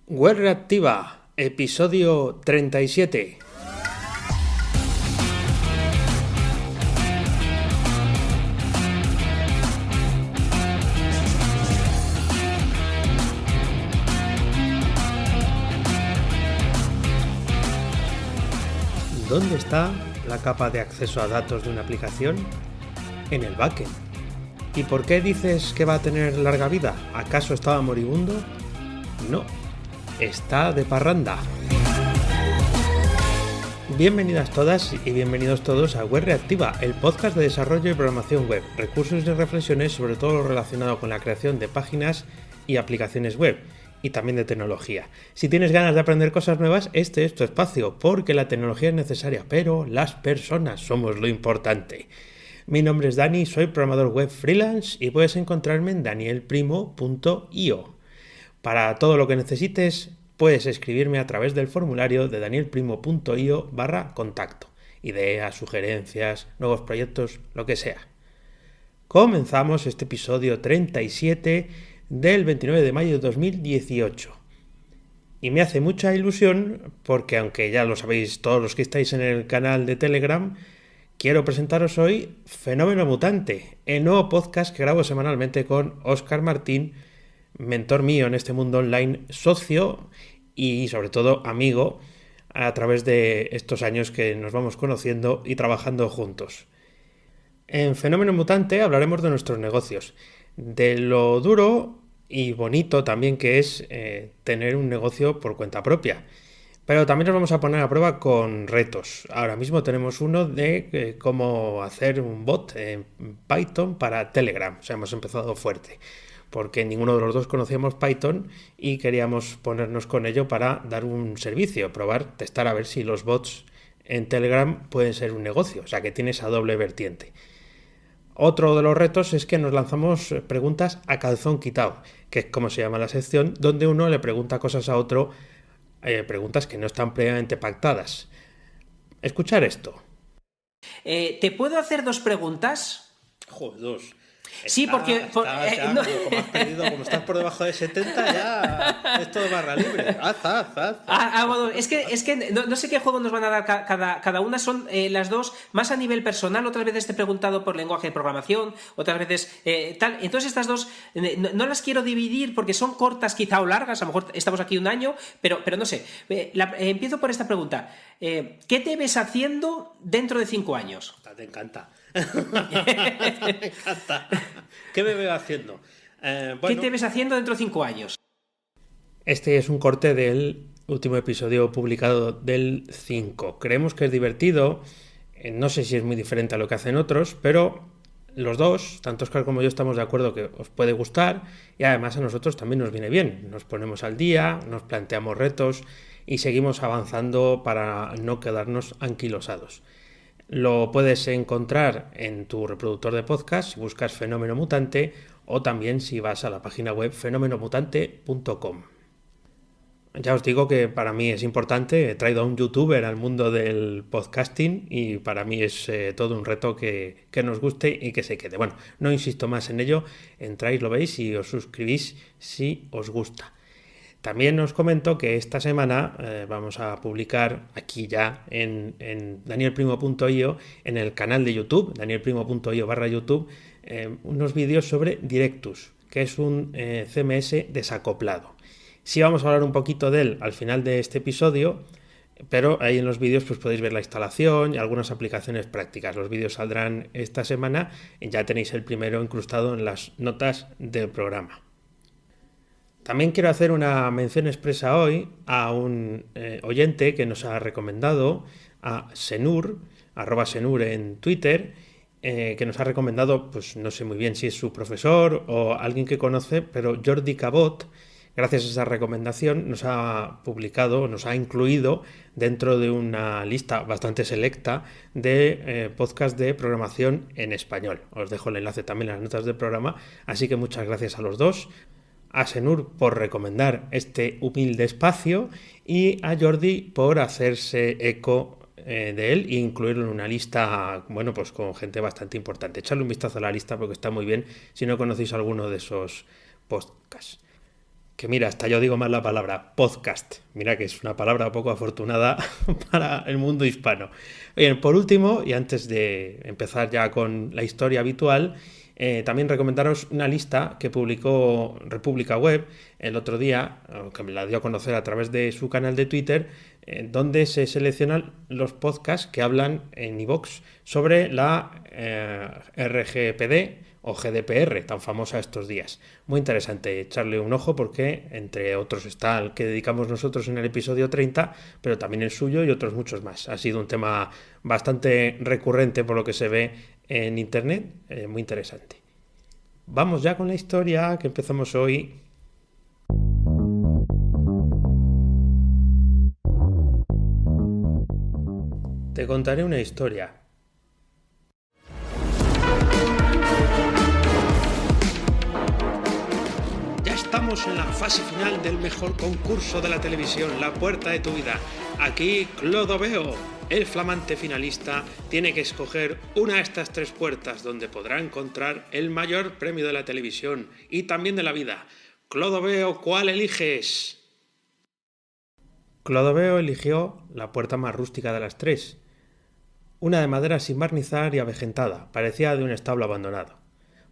Web Reactiva, episodio 37. ¿Dónde está la capa de acceso a datos de una aplicación? En el backend. ¿Y por qué dices que va a tener larga vida? ¿Acaso estaba moribundo? No, está de parranda. Bienvenidas todas y bienvenidos todos a Web Reactiva, el podcast de desarrollo y programación web, recursos y reflexiones sobre todo lo relacionado con la creación de páginas y aplicaciones web, y también de tecnología. Si tienes ganas de aprender cosas nuevas, este es tu espacio, porque la tecnología es necesaria, pero las personas somos lo importante. Mi nombre es Dani, soy programador web freelance y puedes encontrarme en danielprimo.io. Para todo lo que necesites, puedes escribirme a través del formulario de danielprimo.io/contacto. Ideas, sugerencias, nuevos proyectos, lo que sea. Comenzamos este episodio 37 del 29 de mayo de 2018. Y me hace mucha ilusión porque, aunque ya lo sabéis todos los que estáis en el canal de Telegram, quiero presentaros hoy Fenómeno Mutante, el nuevo podcast que grabo semanalmente con Óscar Martín, mentor mío en este mundo online, socio y sobre todo amigo a través de estos años que nos vamos conociendo y trabajando juntos. En Fenómeno Mutante hablaremos de nuestros negocios, de lo duro y bonito también que es tener un negocio por cuenta propia. Pero también nos vamos a poner a prueba con retos. Ahora mismo tenemos uno de cómo hacer un bot en Python para Telegram. O sea, hemos empezado fuerte, porque ninguno de los dos conocíamos Python y queríamos ponernos con ello para dar un servicio, probar, testar a ver si los bots en Telegram pueden ser un negocio. O sea, que tiene esa doble vertiente. Otro de los retos es que nos lanzamos preguntas a calzón quitado, que es como se llama la sección, donde uno le pregunta cosas a otro, preguntas que no están previamente pactadas. Escuchar esto. ¿Te puedo hacer dos preguntas? Joder, dos. Sí, porque... Como has perdido, como estás por debajo de 70, ya es todo barra libre. Haz. Bueno, es que no sé qué juego nos van a dar cada una. Son las dos más a nivel personal. Otras veces te he preguntado por lenguaje de programación, otras veces tal. Entonces estas dos no las quiero dividir porque son cortas quizá o largas. A lo mejor estamos aquí un año, pero no sé. Empiezo por esta pregunta. ¿Qué te ves haciendo dentro de 5 años? Te encanta. Me encanta. ¿Qué me veo haciendo? ¿Qué te ves haciendo dentro de 5 años? Este es un corte del último episodio publicado del 5. Creemos que es divertido. No sé si es muy diferente a lo que hacen otros, pero los dos, tanto Óscar como yo, estamos de acuerdo que os puede gustar y además a nosotros también nos viene bien. Nos ponemos al día, nos planteamos retos y seguimos avanzando para no quedarnos anquilosados. Lo puedes encontrar en tu reproductor de podcast si buscas Fenómeno Mutante o también si vas a la página web fenomenomutante.com. Ya os digo que para mí es importante, he traído a un youtuber al mundo del podcasting y para mí es todo un reto que nos guste y que se quede. Bueno, no insisto más en ello, entráis, lo veis y os suscribís si os gusta. También os comento que esta semana vamos a publicar aquí ya en danielprimo.io, en el canal de YouTube, danielprimo.io/YouTube, unos vídeos sobre Directus, que es un CMS desacoplado. Sí vamos a hablar un poquito de él al final de este episodio, pero ahí en los vídeos pues podéis ver la instalación y algunas aplicaciones prácticas. Los vídeos saldrán esta semana y ya tenéis el primero incrustado en las notas del programa. También quiero hacer una mención expresa hoy a un oyente que nos ha recomendado, a Senur, @Senur en Twitter, que nos ha recomendado, pues no sé muy bien si es su profesor o alguien que conoce, pero Jordi Cabot, gracias a esa recomendación, nos ha publicado, nos ha incluido dentro de una lista bastante selecta de podcast de programación en español. Os dejo el enlace también en las notas del programa, así que muchas gracias a los dos. A Senur por recomendar este humilde espacio y a Jordi por hacerse eco de él e incluirlo en una lista, bueno, pues con gente bastante importante. Echarle un vistazo a la lista porque está muy bien si no conocéis alguno de esos podcasts. Que mira, hasta yo digo mal la palabra podcast. Mira que es una palabra poco afortunada para el mundo hispano. Bien, por último, y antes de empezar ya con la historia habitual, también recomendaros una lista que publicó República Web el otro día, que me la dio a conocer a través de su canal de Twitter, donde se seleccionan los podcasts que hablan en iVoox sobre la RGPD o GDPR, tan famosa estos días. Muy interesante echarle un ojo porque, entre otros, está el que dedicamos nosotros en el episodio 30, pero también el suyo y otros muchos más. Ha sido un tema bastante recurrente por lo que se ve en internet, muy interesante. Vamos ya con la historia que empezamos hoy. Te contaré una historia. Ya estamos en la fase final del mejor concurso de la televisión, La Puerta de tu Vida. Aquí Clodoveo, el flamante finalista, tiene que escoger una de estas 3 puertas donde podrá encontrar el mayor premio de la televisión y también de la vida. Clodoveo, ¿cuál eliges? Clodoveo eligió la puerta más rústica de las 3. Una de madera sin barnizar y avejentada, parecía de un establo abandonado.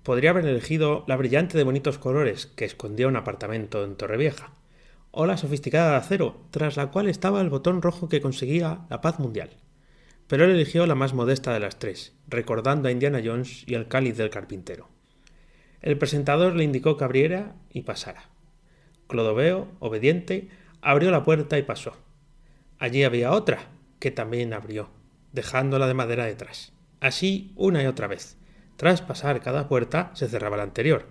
Podría haber elegido la brillante de bonitos colores que escondía un apartamento en Torrevieja, o la sofisticada de acero, tras la cual estaba el botón rojo que conseguía la paz mundial. Pero él eligió la más modesta de las 3, recordando a Indiana Jones y el cáliz del carpintero. El presentador le indicó que abriera y pasara. Clodoveo, obediente, abrió la puerta y pasó. Allí había otra, que también abrió, dejándola de madera detrás. Así una y otra vez. Tras pasar cada puerta, se cerraba la anterior.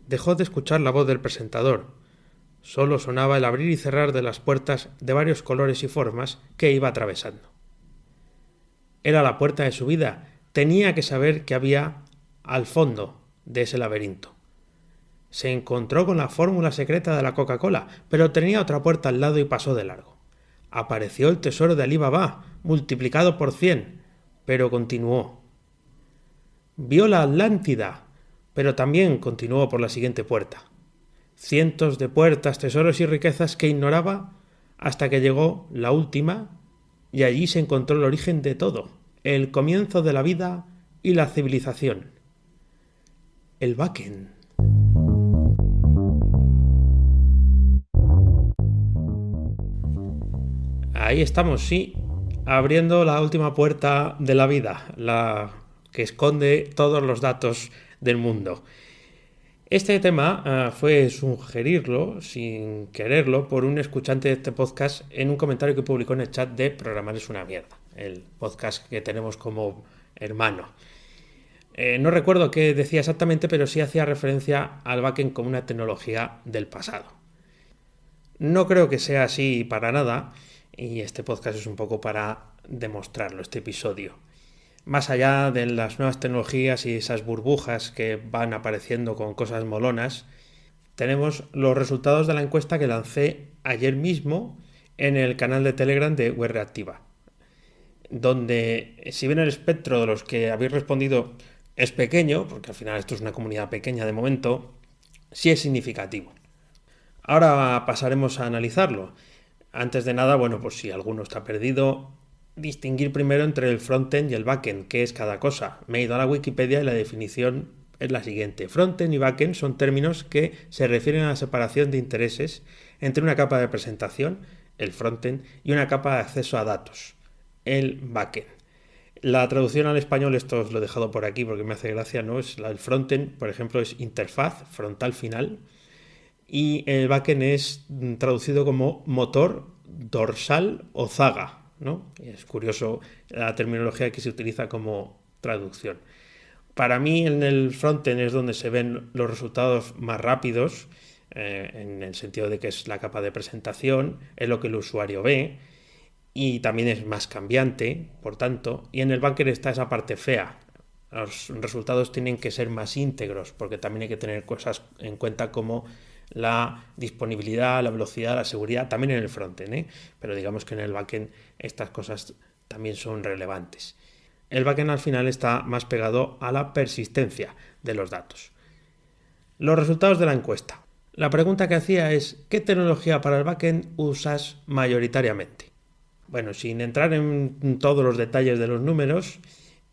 Dejó de escuchar la voz del presentador. Solo sonaba el abrir y cerrar de las puertas de varios colores y formas que iba atravesando. Era la puerta de su vida. Tenía que saber qué había al fondo de ese laberinto. Se encontró con la fórmula secreta de la Coca-Cola, pero tenía otra puerta al lado y pasó de largo. Apareció el tesoro de Alí Baba, multiplicado por 100, pero continuó. Vio la Atlántida, pero también continuó por la siguiente puerta. Cientos de puertas, tesoros y riquezas que ignoraba hasta que llegó la última y allí se encontró el origen de todo, el comienzo de la vida y la civilización. El Wacken. Ahí estamos, sí, abriendo la última puerta de la vida, la que esconde todos los datos del mundo. Este tema fue sugerirlo, sin quererlo, por un escuchante de este podcast en un comentario que publicó en el chat de Programar es una mierda, el podcast que tenemos como hermano. No recuerdo qué decía exactamente, pero sí hacía referencia al backend como una tecnología del pasado. No creo que sea así para nada, y este podcast es un poco para demostrarlo, este episodio. Más allá de las nuevas tecnologías y esas burbujas que van apareciendo con cosas molonas, tenemos los resultados de la encuesta que lancé ayer mismo en el canal de Telegram de Web Reactiva, donde si bien el espectro de los que habéis respondido es pequeño, porque al final esto es una comunidad pequeña de momento, sí es significativo. Ahora pasaremos a analizarlo. Antes de nada, bueno, pues si alguno está perdido, distinguir primero entre el frontend y el backend, qué es cada cosa. Me he ido a la Wikipedia y la definición es la siguiente. Frontend y backend son términos que se refieren a la separación de intereses entre una capa de presentación, el frontend, y una capa de acceso a datos, el backend. La traducción al español, esto os lo he dejado por aquí porque me hace gracia, ¿no? El frontend, por ejemplo, es interfaz, frontal final, y el backend es traducido como motor, dorsal o zaga, ¿no? Es curioso la terminología que se utiliza como traducción. Para mí en el frontend es donde se ven los resultados más rápidos, en el sentido de que es la capa de presentación, es lo que el usuario ve y también es más cambiante, por tanto, y en el backend está esa parte fea. Los resultados tienen que ser más íntegros porque también hay que tener cosas en cuenta como la disponibilidad, la velocidad, la seguridad, también en el frontend, pero digamos que en el backend estas cosas también son relevantes. El backend al final está más pegado a la persistencia de los datos. Los resultados de la encuesta. La pregunta que hacía es: ¿qué tecnología para el backend usas mayoritariamente? Bueno, sin entrar en todos los detalles de los números,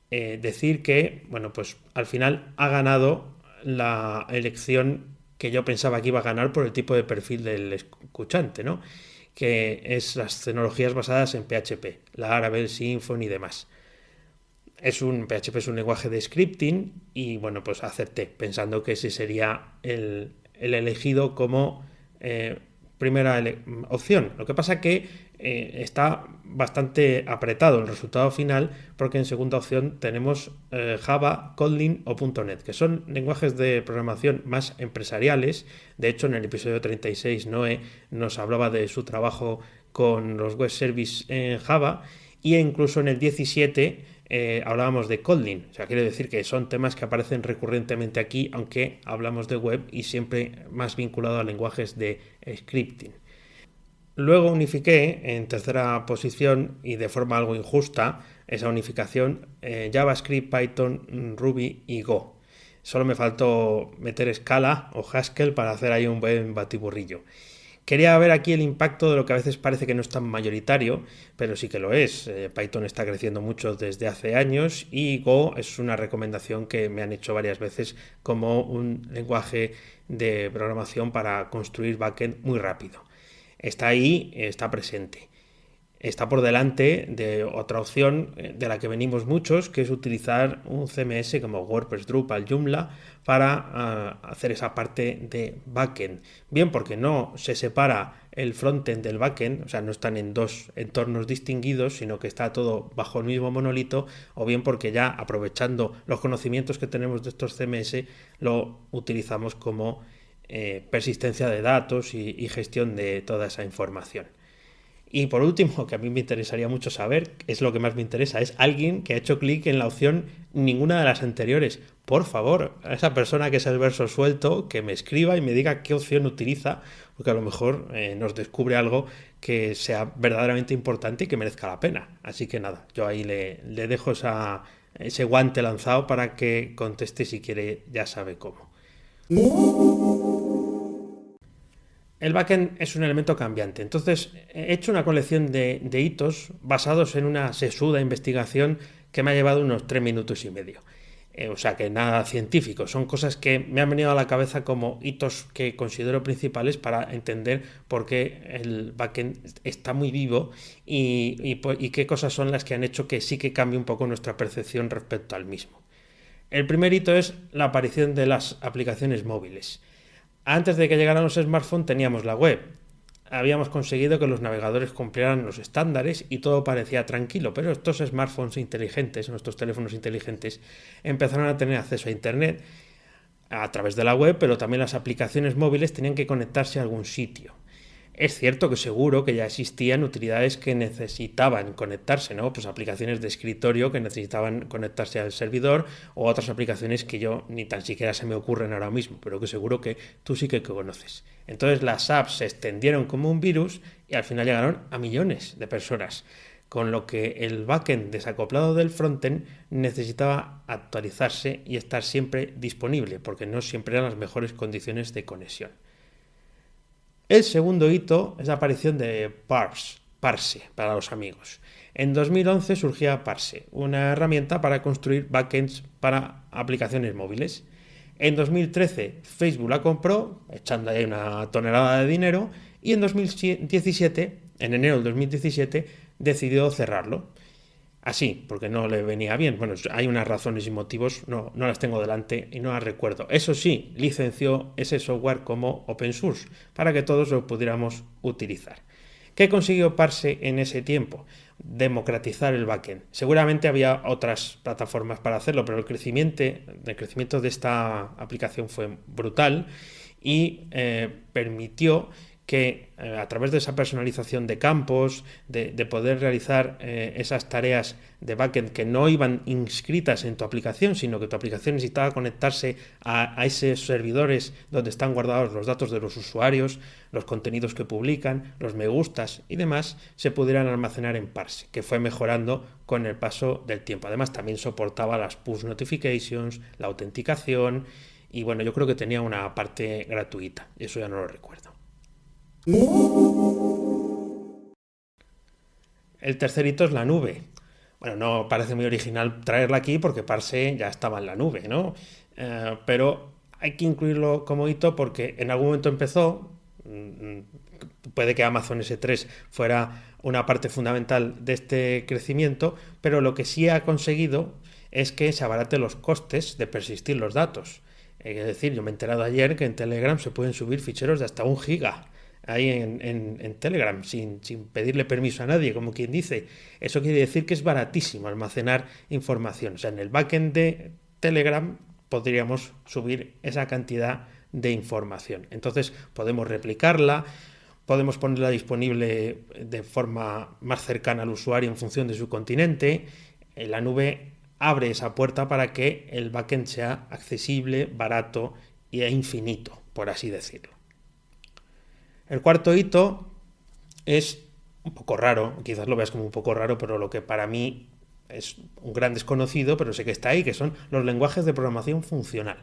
decir que, bueno, pues al final ha ganado la elección que yo pensaba que iba a ganar por el tipo de perfil del escuchante, ¿no? Que es las tecnologías basadas en PHP, Laravel, Symfony y demás. PHP es un lenguaje de scripting y, bueno, pues acerté pensando que ese sería el elegido como primera opción. Lo que pasa que está bastante apretado el resultado final, porque en segunda opción tenemos Java, Kotlin o .NET, que son lenguajes de programación más empresariales. De hecho, en el episodio 36 Noé nos hablaba de su trabajo con los web services en Java, y incluso en el 17 hablábamos de Kotlin. O sea, quiero decir que son temas que aparecen recurrentemente aquí, aunque hablamos de web y siempre más vinculado a lenguajes de scripting. Luego unifiqué en tercera posición, y de forma algo injusta, esa unificación, JavaScript, Python, Ruby y Go. Solo me faltó meter Scala o Haskell para hacer ahí un buen batiburrillo. Quería ver aquí el impacto de lo que a veces parece que no es tan mayoritario, pero sí que lo es. Python está creciendo mucho desde hace años, y Go es una recomendación que me han hecho varias veces como un lenguaje de programación para construir backend muy rápido. Está ahí, está presente. Está por delante de otra opción de la que venimos muchos, que es utilizar un CMS como WordPress, Drupal, Joomla para hacer esa parte de backend. Bien porque no se separa el frontend del backend, o sea, no están en dos entornos distinguidos, sino que está todo bajo el mismo monolito, o bien porque ya, aprovechando los conocimientos que tenemos de estos CMS, lo utilizamos como persistencia de datos y gestión de toda esa información. Y por último, que a mí me interesaría mucho saber, es lo que más me interesa, es alguien que ha hecho clic en la opción ninguna de las anteriores. Por favor, a esa persona que es el verso suelto, que me escriba y me diga qué opción utiliza, porque a lo mejor nos descubre algo que sea verdaderamente importante y que merezca la pena. Así que nada, yo ahí le dejo ese guante lanzado para que conteste si quiere, ya sabe cómo. El backend es un elemento cambiante, entonces he hecho una colección de hitos basados en una sesuda investigación que me ha llevado unos 3 minutos y medio. O sea que nada científico, son cosas que me han venido a la cabeza como hitos que considero principales para entender por qué el backend está muy vivo y qué cosas son las que han hecho que sí que cambie un poco nuestra percepción respecto al mismo. El primer hito es la aparición de las aplicaciones móviles. Antes de que llegaran los smartphones teníamos la web. Habíamos conseguido que los navegadores cumplieran los estándares y todo parecía tranquilo, pero estos smartphones inteligentes, nuestros teléfonos inteligentes, empezaron a tener acceso a Internet a través de la web, pero también las aplicaciones móviles tenían que conectarse a algún sitio. Es cierto que seguro que ya existían utilidades que necesitaban conectarse, ¿no? Pues aplicaciones de escritorio que necesitaban conectarse al servidor, o otras aplicaciones que yo ni tan siquiera se me ocurren ahora mismo, pero que seguro que tú sí que conoces. Entonces las apps se extendieron como un virus y al final llegaron a millones de personas, con lo que el backend desacoplado del frontend necesitaba actualizarse y estar siempre disponible, porque no siempre eran las mejores condiciones de conexión. El segundo hito es la aparición de Parse para los amigos. En 2011 surgía Parse, una herramienta para construir backends para aplicaciones móviles. En 2013 Facebook la compró, echando ahí una tonelada de dinero, y en 2017, en enero del 2017, decidió cerrarlo. Así, porque no le venía bien. Bueno, hay unas razones y motivos, no las tengo delante y no las recuerdo. Eso sí, licenció ese software como open source para que todos lo pudiéramos utilizar. ¿Qué consiguió Parse en ese tiempo? Democratizar el backend. Seguramente había otras plataformas para hacerlo, pero el crecimiento de esta aplicación fue brutal y permitió que a través de esa personalización de campos, de poder realizar esas tareas de backend que no iban inscritas en tu aplicación, sino que tu aplicación necesitaba conectarse a esos servidores donde están guardados los datos de los usuarios, los contenidos que publican, los me gustas y demás, se pudieran almacenar en Parse, que fue mejorando con el paso del tiempo. Además, también soportaba las push notifications, la autenticación y bueno, yo creo que tenía una parte gratuita, eso ya no lo recuerdo. El tercer hito es la nube. Bueno, no parece muy original traerla aquí porque Parse ya estaba en la nube, ¿no? Pero hay que incluirlo como hito porque en algún momento empezó. Puede que Amazon S3 fuera una parte fundamental de este crecimiento, pero lo que sí ha conseguido es que se abaraten los costes de persistir los datos. Es decir, yo me he enterado ayer que en Telegram se pueden subir ficheros de hasta 1 giga ahí en Telegram, sin pedirle permiso a nadie, como quien dice. Eso quiere decir que es baratísimo almacenar información. O sea, en el backend de Telegram podríamos subir esa cantidad de información. Entonces podemos replicarla, podemos ponerla disponible de forma más cercana al usuario en función de su continente. La nube abre esa puerta para que el backend sea accesible, barato e infinito, por así decirlo. El cuarto hito es un poco raro, quizás lo veas como un poco raro, pero lo que para mí es un gran desconocido, pero sé que está ahí, que son los lenguajes de programación funcional.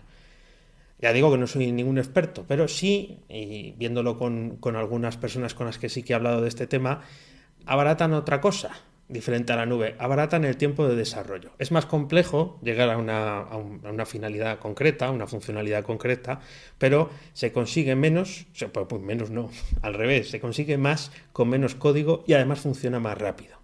Ya digo que no soy ningún experto, pero sí, y viéndolo con algunas personas con las que sí que he hablado de este tema, abaratan otra cosa, diferente a la nube, abaratan el tiempo de desarrollo. Es más complejo llegar a una finalidad concreta, una funcionalidad concreta, pero se consigue menos, pues menos no, al revés, se consigue más con menos código y además funciona más rápido.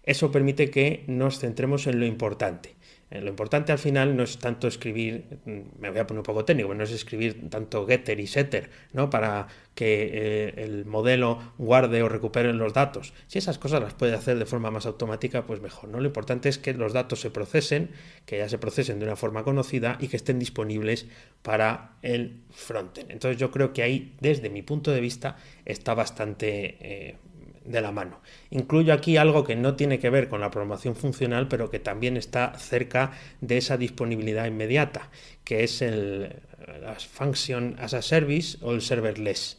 Eso permite que nos centremos en lo importante. Lo importante al final no es tanto escribir, me voy a poner un poco técnico, no es escribir tanto getter y setter, ¿no? Para que el modelo guarde o recupere los datos. Si esas cosas las puede hacer de forma más automática, pues mejor, ¿no? Lo importante es que los datos se procesen, que ya se procesen de una forma conocida y que estén disponibles para el frontend. Entonces yo creo que ahí, desde mi punto de vista, está bastante de la mano. Incluyo aquí algo que no tiene que ver con la programación funcional, pero que también está cerca de esa disponibilidad inmediata, que es las Function as a Service o el Serverless,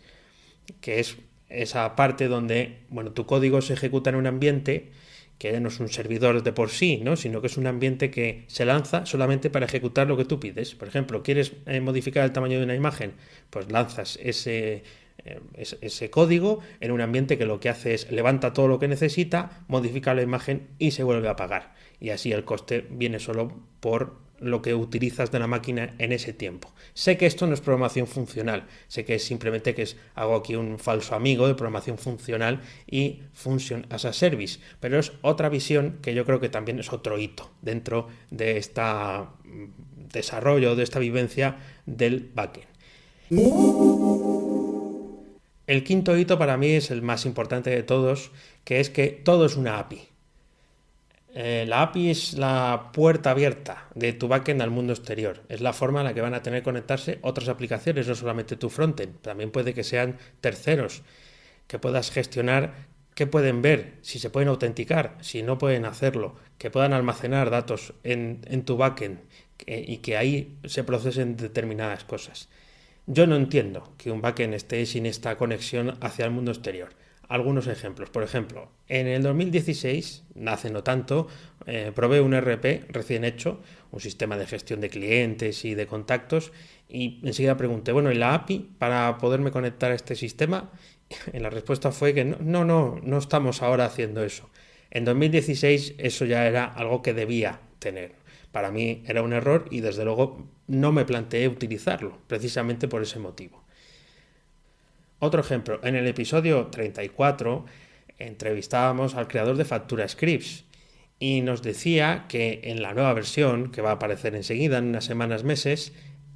que es esa parte donde, bueno, tu código se ejecuta en un ambiente que ya no es un servidor de por sí, ¿no? Sino que es un ambiente que se lanza solamente para ejecutar lo que tú pides. Por ejemplo, ¿quieres modificar el tamaño de una imagen? Pues lanzas ese código en un ambiente que lo que hace es levanta todo lo que necesita, modifica la imagen y se vuelve a apagar. Y así el coste viene solo por lo que utilizas de la máquina en ese tiempo. Sé que esto no es programación funcional, sé que es simplemente hago aquí un falso amigo de programación funcional y Function as a Service, pero es otra visión que yo creo que también es otro hito dentro de este desarrollo, de esta vivencia del backend. El quinto hito para mí es el más importante de todos, que es que todo es una API. La API es la puerta abierta de tu backend al mundo exterior. Es la forma en la que van a tener que conectarse otras aplicaciones, no solamente tu frontend. También puede que sean terceros, que puedas gestionar qué pueden ver, si se pueden autenticar, si no pueden hacerlo, que puedan almacenar datos en tu backend y que ahí se procesen determinadas cosas. Yo no entiendo que un backend esté sin esta conexión hacia el mundo exterior. Algunos ejemplos. Por ejemplo, en el 2016, hace no tanto, probé un ERP recién hecho, un sistema de gestión de clientes y de contactos, y enseguida pregunté, bueno, ¿y la API para poderme conectar a este sistema? Y la respuesta fue que no estamos ahora haciendo eso. En 2016 eso ya era algo que debía tener. Para mí era un error y desde luego no me planteé utilizarlo, precisamente por ese motivo. Otro ejemplo, en el episodio 34 entrevistábamos al creador de Factura Scripts y nos decía que en la nueva versión, que va a aparecer enseguida en unas semanas, meses,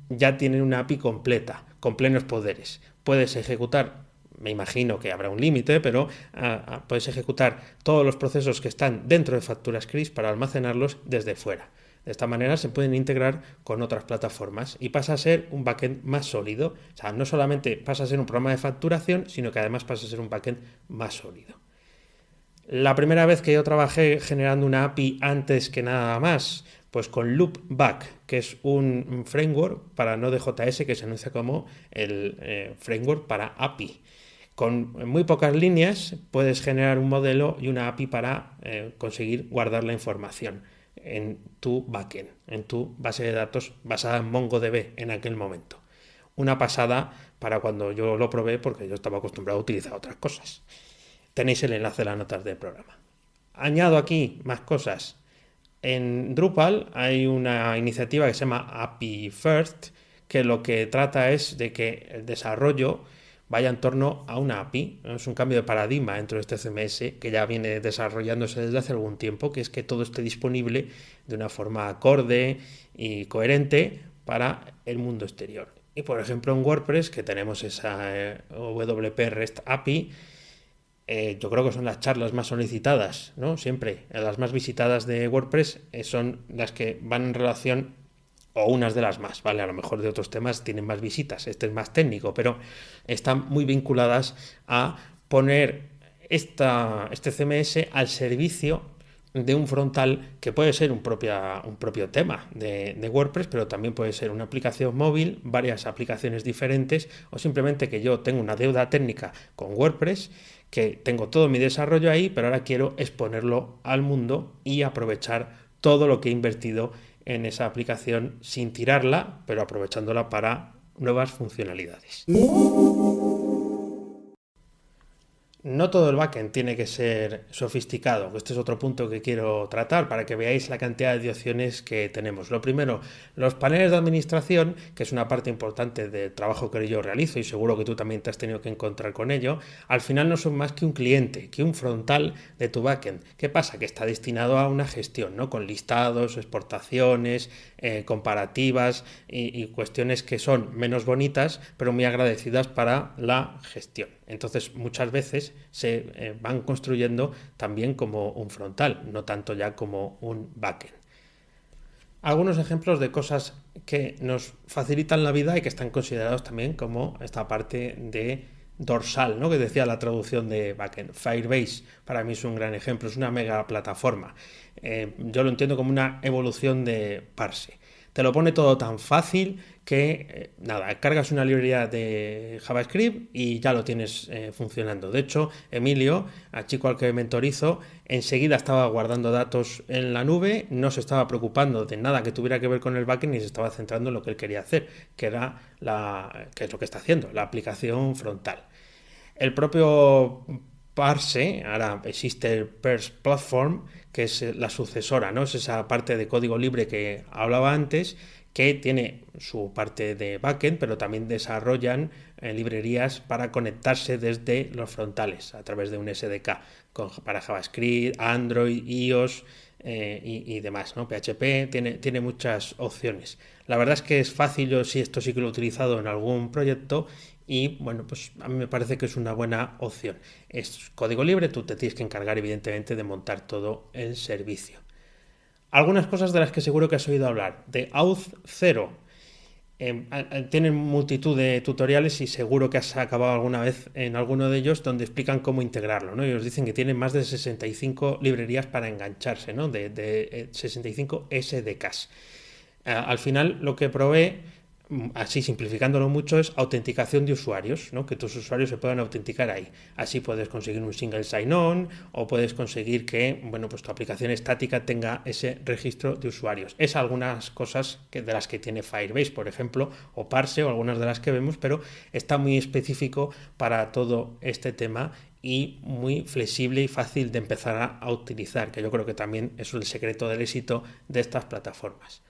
ya tienen una API completa, con plenos poderes. Puedes ejecutar, me imagino que habrá un límite, pero puedes ejecutar todos los procesos que están dentro de Factura Scripts para almacenarlos desde fuera. De esta manera se pueden integrar con otras plataformas y pasa a ser un backend más sólido. O sea, no solamente pasa a ser un programa de facturación, sino que además pasa a ser un backend más sólido. La primera vez que yo trabajé generando una API antes que nada más, pues con Loopback, que es un framework para Node.js que se anuncia como el framework para API. Con muy pocas líneas puedes generar un modelo y una API para conseguir guardar la información en tu backend, en tu base de datos basada en MongoDB en aquel momento. Una pasada para cuando yo lo probé porque yo estaba acostumbrado a utilizar otras cosas. Tenéis el enlace en las notas del programa. Añado aquí más cosas. En Drupal hay una iniciativa que se llama API First, que lo que trata es de que el desarrollo vaya en torno a una API. Es un cambio de paradigma dentro de este CMS que ya viene desarrollándose desde hace algún tiempo, que es que todo esté disponible de una forma acorde y coherente para el mundo exterior. Y por ejemplo en WordPress, que tenemos esa WP REST API, yo creo que son las charlas más solicitadas, ¿no? Siempre las más visitadas de WordPress son las que van en relación, o unas de las más, ¿vale? A lo mejor de otros temas tienen más visitas, este es más técnico, pero están muy vinculadas a poner este CMS al servicio de un frontal que puede ser un propio tema de WordPress, pero también puede ser una aplicación móvil, varias aplicaciones diferentes, o simplemente que yo tengo una deuda técnica con WordPress, que tengo todo mi desarrollo ahí, pero ahora quiero exponerlo al mundo y aprovechar todo lo que he invertido en esa aplicación sin tirarla, pero aprovechándola para nuevas funcionalidades. No todo el backend tiene que ser sofisticado. Este es otro punto que quiero tratar para que veáis la cantidad de opciones que tenemos. Lo primero, los paneles de administración, que es una parte importante del trabajo que yo realizo y seguro que tú también te has tenido que encontrar con ello, al final no son más que un cliente, que un frontal de tu backend. ¿Qué pasa? Que está destinado a una gestión, ¿no? Con listados, exportaciones, comparativas y cuestiones que son menos bonitas, pero muy agradecidas para la gestión. Entonces, muchas veces se van construyendo también como un frontal, no tanto ya como un backend. Algunos ejemplos de cosas que nos facilitan la vida y que están considerados también como esta parte de dorsal, ¿no? Que decía la traducción de backend. Firebase para mí es un gran ejemplo, es una mega plataforma. Yo lo entiendo como una evolución de Parse. Te lo pone todo tan fácil que, cargas una librería de JavaScript y ya lo tienes funcionando. De hecho, Emilio, al chico al que mentorizo, enseguida estaba guardando datos en la nube, no se estaba preocupando de nada que tuviera que ver con el backend y se estaba centrando en lo que él quería hacer, que es lo que está haciendo, la aplicación frontal. El propio Parse, ahora existe el Parse Platform, que es la sucesora, ¿no? Es esa parte de código libre que hablaba antes, que tiene su parte de backend, pero también desarrollan librerías para conectarse desde los frontales a través de un SDK para JavaScript, Android, iOS y demás, ¿no? PHP tiene muchas opciones. La verdad es que es fácil, yo esto sí que lo he utilizado en algún proyecto y bueno, pues a mí me parece que es una buena opción. Es código libre, tú te tienes que encargar evidentemente de montar todo el servicio. Algunas cosas de las que seguro que has oído hablar. De Auth0. Tienen multitud de tutoriales y seguro que has acabado alguna vez en alguno de ellos donde explican cómo integrarlo, ¿no? Y os dicen que tienen más de 65 librerías para engancharse, ¿no? De 65 SDKs. Al final lo que provee, así simplificándolo mucho, es autenticación de usuarios, ¿no? Que tus usuarios se puedan autenticar ahí. Así puedes conseguir un single sign-on o puedes conseguir que, bueno, pues tu aplicación estática tenga ese registro de usuarios. Es algunas cosas de las que tiene Firebase, por ejemplo, o Parse, o algunas de las que vemos, pero está muy específico para todo este tema y muy flexible y fácil de empezar a utilizar, que yo creo que también es el secreto del éxito de estas plataformas.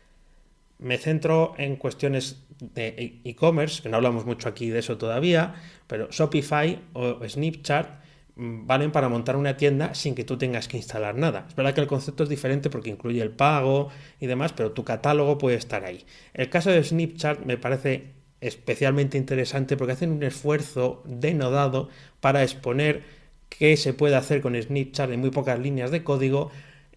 Me centro en cuestiones de e-commerce, que no hablamos mucho aquí de eso todavía, pero Shopify o Snipchat valen para montar una tienda sin que tú tengas que instalar nada. Es verdad que el concepto es diferente porque incluye el pago y demás, pero tu catálogo puede estar ahí. El caso de Snipchat me parece especialmente interesante porque hacen un esfuerzo denodado para exponer qué se puede hacer con Snipchat en muy pocas líneas de código,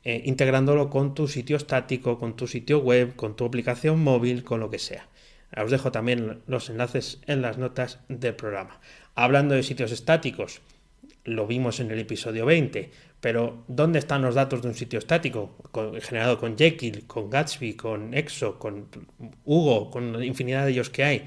integrándolo con tu sitio estático, con tu sitio web, con tu aplicación móvil, con lo que sea. Os dejo también los enlaces en las notas del programa. Hablando de sitios estáticos, lo vimos en el episodio 20, pero ¿dónde están los datos de un sitio estático generado con Jekyll, con Gatsby, con Exo, con Hugo, con la infinidad de ellos que hay?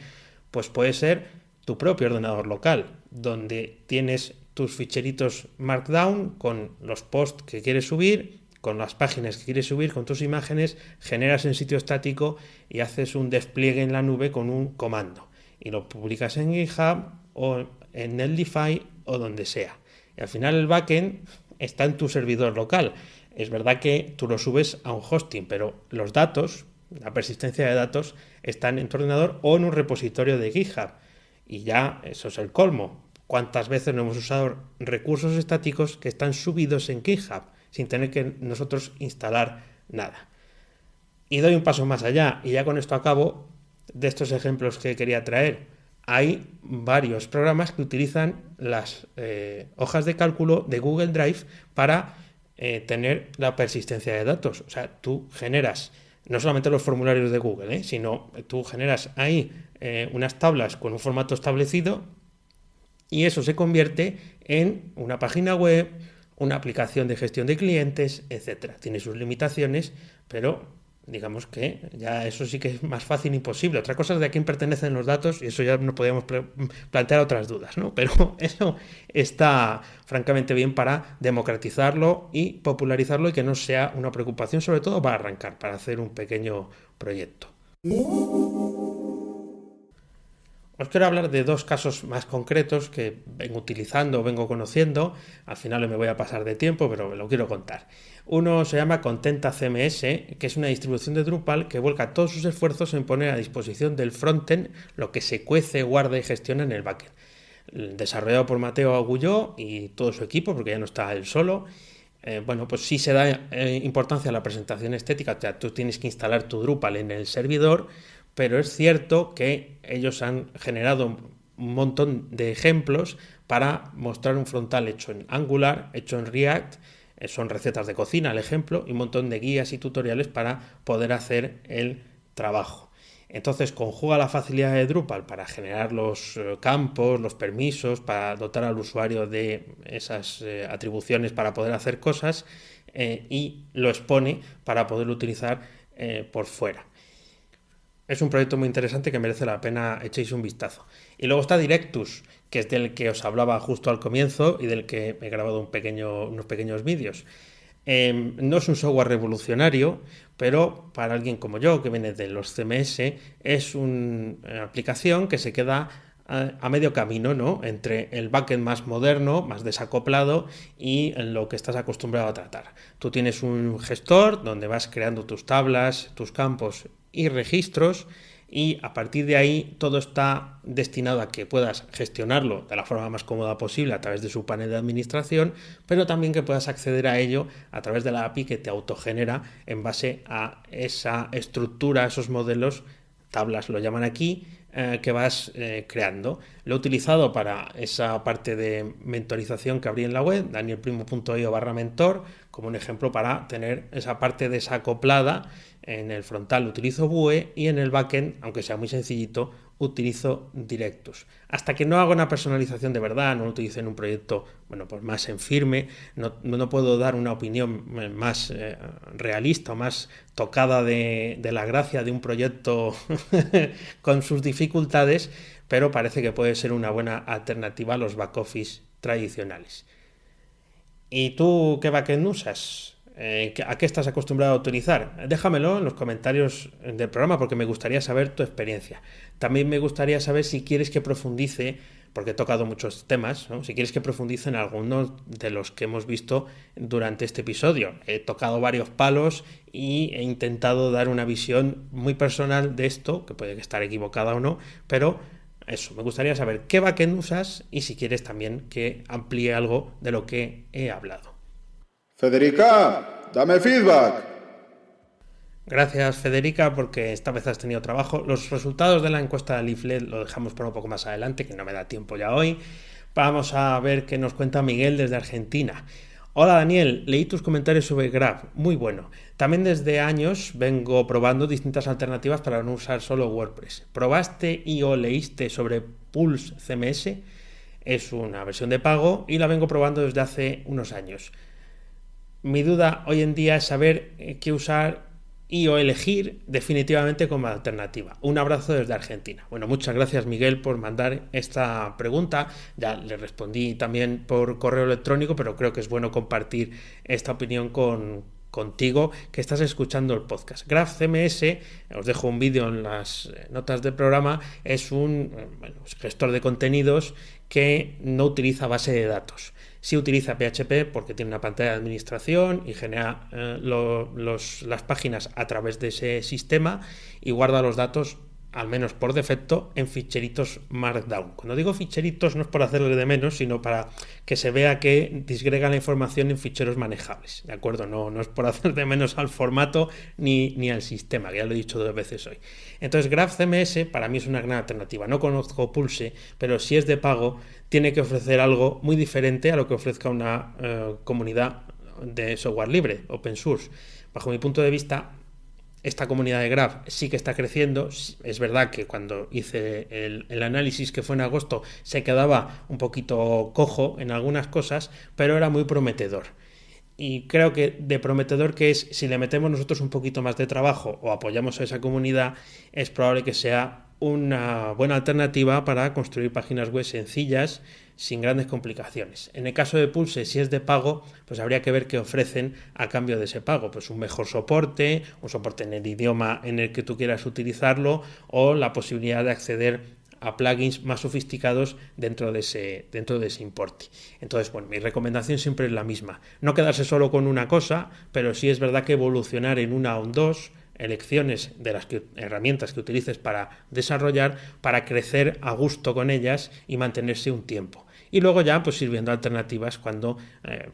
Pues puede ser tu propio ordenador local, donde tienes tus ficheritos Markdown con los posts que quieres subir, con las páginas que quieres subir, con tus imágenes, generas en sitio estático y haces un despliegue en la nube con un comando. Y lo publicas en GitHub o en Netlify o donde sea. Y al final el backend está en tu servidor local. Es verdad que tú lo subes a un hosting, pero los datos, la persistencia de datos, están en tu ordenador o en un repositorio de GitHub. Y ya eso es el colmo. ¿Cuántas veces no hemos usado recursos estáticos que están subidos en GitHub sin tener que nosotros instalar nada? Y doy un paso más allá, y ya con esto acabo de estos ejemplos que quería traer. Hay varios programas que utilizan las hojas de cálculo de Google Drive para tener la persistencia de datos. O sea, tú generas no solamente los formularios de Google, sino tú generas ahí unas tablas con un formato establecido y eso se convierte en una página web, una aplicación de gestión de clientes, etcétera. Tiene sus limitaciones, pero digamos que ya eso sí que es más fácil y imposible. Otra cosa es de a quién pertenecen los datos y eso ya nos podríamos plantear otras dudas, ¿no? Pero eso está francamente bien para democratizarlo y popularizarlo y que no sea una preocupación, sobre todo para arrancar, para hacer un pequeño proyecto. Os quiero hablar de dos casos más concretos que vengo utilizando, vengo conociendo. Al final me voy a pasar de tiempo, pero lo quiero contar. Uno se llama Contenta CMS, que es una distribución de Drupal que vuelca todos sus esfuerzos en poner a disposición del frontend lo que se cuece, guarda y gestiona en el backend. Desarrollado por Mateo Agulló y todo su equipo, porque ya no está él solo. Pues sí se da importancia a la presentación estética. O sea, tú tienes que instalar tu Drupal en el servidor, pero es cierto que ellos han generado un montón de ejemplos para mostrar un frontal hecho en Angular, hecho en React, son recetas de cocina, el ejemplo, y un montón de guías y tutoriales para poder hacer el trabajo. Entonces conjuga la facilidad de Drupal para generar los campos, los permisos, para dotar al usuario de esas atribuciones para poder hacer cosas y lo expone para poderlo utilizar por fuera. Es un proyecto muy interesante que merece la pena echéis un vistazo. Y luego está Directus, que es del que os hablaba justo al comienzo y del que he grabado unos pequeños vídeos. No es un software revolucionario, pero para alguien como yo, que viene de los CMS, es una aplicación que se queda a medio camino, ¿no?, entre el backend más moderno, más desacoplado y lo que estás acostumbrado a tratar. Tú tienes un gestor donde vas creando tus tablas, tus campos y registros, y a partir de ahí todo está destinado a que puedas gestionarlo de la forma más cómoda posible a través de su panel de administración, pero también que puedas acceder a ello a través de la API que te autogenera en base a esa estructura, esos modelos, tablas lo llaman aquí, que vas creando. Lo he utilizado para esa parte de mentorización que abrí en la web, danielprimo.io/mentor, como un ejemplo para tener esa parte desacoplada. En el frontal utilizo Vue y en el backend, aunque sea muy sencillito, utilizo Directus. Hasta que no haga una personalización de verdad, no lo utilice en un proyecto pues más en firme, no puedo dar una opinión más realista o más tocada de la gracia de un proyecto con sus dificultades, pero parece que puede ser una buena alternativa a los back office tradicionales. ¿Y tú qué backend usas? ¿A qué estás acostumbrado a utilizar? Déjamelo en los comentarios del programa porque me gustaría saber tu experiencia. También me gustaría saber si quieres que profundice, porque he tocado muchos temas, ¿no?, si quieres que profundice en algunos de los que hemos visto durante este episodio. He tocado varios palos y he intentado dar una visión muy personal de esto, que puede estar equivocada o no, pero eso, me gustaría saber qué backend usas y si quieres también que amplíe algo de lo que he hablado. Federica, dame feedback. Gracias, Federica, porque esta vez has tenido trabajo. Los resultados de la encuesta de Leaflet lo dejamos para un poco más adelante, que no me da tiempo ya hoy. Vamos a ver qué nos cuenta Miguel desde Argentina. Hola Daniel, leí tus comentarios sobre Graph, muy bueno. También desde años vengo probando distintas alternativas para no usar solo WordPress. ¿Probaste y o leíste sobre Pulse CMS? Es una versión de pago y la vengo probando desde hace unos años. Mi duda hoy en día es saber qué usar y o elegir definitivamente como alternativa. Un abrazo desde Argentina. Bueno, muchas gracias Miguel por mandar esta pregunta. Ya le respondí también por correo electrónico, pero creo que es bueno compartir esta opinión contigo que estás escuchando el podcast. Graph CMS, os dejo un vídeo en las notas del programa, es un gestor de contenidos que no utiliza base de datos. Sí utiliza PHP porque tiene una pantalla de administración y genera las páginas a través de ese sistema y guarda los datos, al menos por defecto, en ficheritos Markdown. Cuando digo ficheritos no es por hacerle de menos, sino para que se vea que disgrega la información en ficheros manejables, ¿de acuerdo? No es por hacer de menos al formato ni al sistema, que ya lo he dicho 2 veces hoy. Entonces Graph CMS para mí es una gran alternativa. No conozco Pulse, pero si es de pago, tiene que ofrecer algo muy diferente a lo que ofrezca una comunidad de software libre, open source. Bajo mi punto de vista, esta comunidad de Graph sí que está creciendo. Es verdad que cuando hice el análisis, que fue en agosto, se quedaba un poquito cojo en algunas cosas, pero era muy prometedor. Y creo que de prometedor que es, si le metemos nosotros un poquito más de trabajo o apoyamos a esa comunidad, es probable que sea una buena alternativa para construir páginas web sencillas sin grandes complicaciones. En el caso de Pulse, si es de pago, pues habría que ver qué ofrecen a cambio de ese pago, pues un mejor soporte, un soporte en el idioma en el que tú quieras utilizarlo o la posibilidad de acceder a plugins más sofisticados dentro de ese importe. Entonces, bueno, mi recomendación siempre es la misma. No quedarse solo con una cosa, pero sí es verdad que evolucionar en una o en dos elecciones de las herramientas que utilices para desarrollar, para crecer a gusto con ellas y mantenerse un tiempo. Y luego ya pues ir viendo alternativas cuando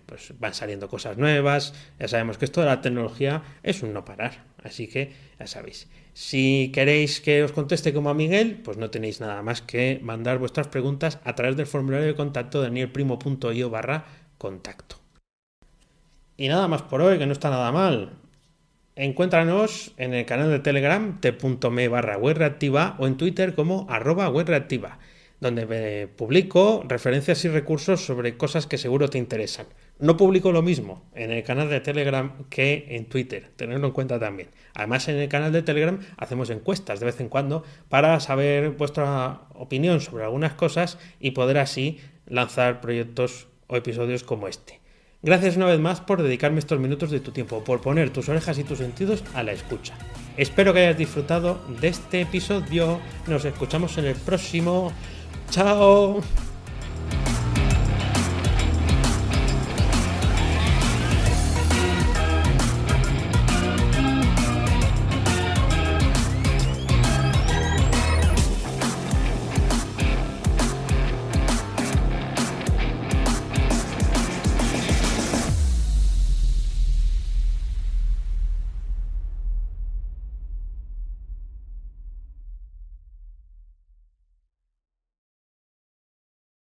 pues van saliendo cosas nuevas. Ya sabemos que esto de la tecnología es un no parar, así que ya sabéis. Si queréis que os conteste como a Miguel, pues no tenéis nada más que mandar vuestras preguntas a través del formulario de contacto danielprimo.io/contacto. Y nada más por hoy, que no está nada mal. Encuéntranos en el canal de Telegram t.me/webreactiva o en Twitter como @webreactiva, donde publico referencias y recursos sobre cosas que seguro te interesan. No publico lo mismo en el canal de Telegram que en Twitter, tenedlo en cuenta también. Además, en el canal de Telegram hacemos encuestas de vez en cuando para saber vuestra opinión sobre algunas cosas y poder así lanzar proyectos o episodios como este. Gracias una vez más por dedicarme estos minutos de tu tiempo, por poner tus orejas y tus sentidos a la escucha. Espero que hayas disfrutado de este episodio. Nos escuchamos en el próximo. ¡Chao!